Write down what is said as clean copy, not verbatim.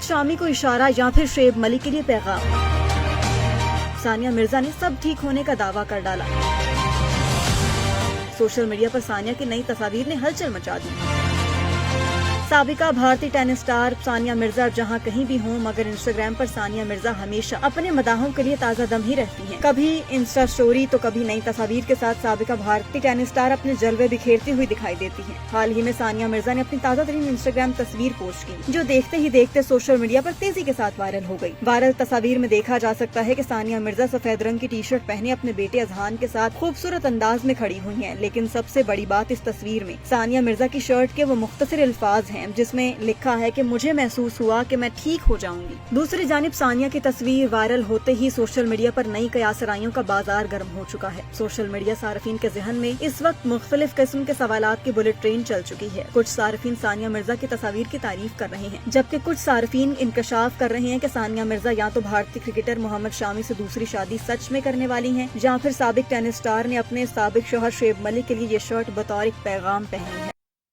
मोहम्मद शामी को इशारा या फिर शुएब मलिक के लिए पैगाम। सानिया मिर्जा ने सब ठीक होने का दावा कर डाला। सोशल मीडिया पर सानिया की नई तस्वीर ने हलचल मचा दी। साबिका भारतीय टेनिस स्टार सानिया मिर्जा जहां कहीं भी हों, मगर इंस्टाग्राम पर सानिया मिर्जा हमेशा अपने मदाहों के लिए ताज़ा दम ही रहती हैं। कभी इंस्टा स्टोरी तो कभी नई तस्वीर के साथ साबिका भारतीय टेनिस स्टार अपने जलवे बिखेरती हुई दिखाई देती हैं। हाल ही में सानिया मिर्जा ने अपनी ताज़ा तरीन इंस्टाग्राम तस्वीर पोस्ट की, जो देखते ही देखते सोशल मीडिया पर तेजी के साथ वायरल हो गई। वायरल तस्वीर में देखा जा सकता है कि सानिया मिर्जा सफेद रंग की टी शर्ट पहने अपने बेटे अजहान के साथ खूबसूरत अंदाज में खड़ी हुई हैं। लेकिन सबसे बड़ी बात इस तस्वीर में सानिया मिर्जा की शर्ट के वो मुख्तसर अल्फाज हैं जिसमें लिखा है कि मुझे महसूस हुआ कि मैं ठीक हो जाऊंगी। दूसरी जानिब सानिया की तस्वीर वायरल होते ही सोशल मीडिया पर नई कयासराइयों का बाजार गर्म हो चुका है। सोशल मीडिया सार्फिन के ज़हन में इस वक्त मुख्तलिफ किस्म के सवालात की बुलेट ट्रेन चल चुकी है। कुछ सार्फिन सानिया मिर्जा की तस्वीर की तारीफ कर रहे हैं, जबकि कुछ सार्फिन इंकशाफ कर रहे हैं कि सानिया मिर्जा या तो भारतीय क्रिकेटर मोहम्मद शामी से दूसरी शादी सच में करने वाली हैं, या फिर साबिक टेनिस स्टार ने अपने साबिक शौहर शुएब मलिक के लिए ये शर्ट बतौर एक पैगाम पहनी है।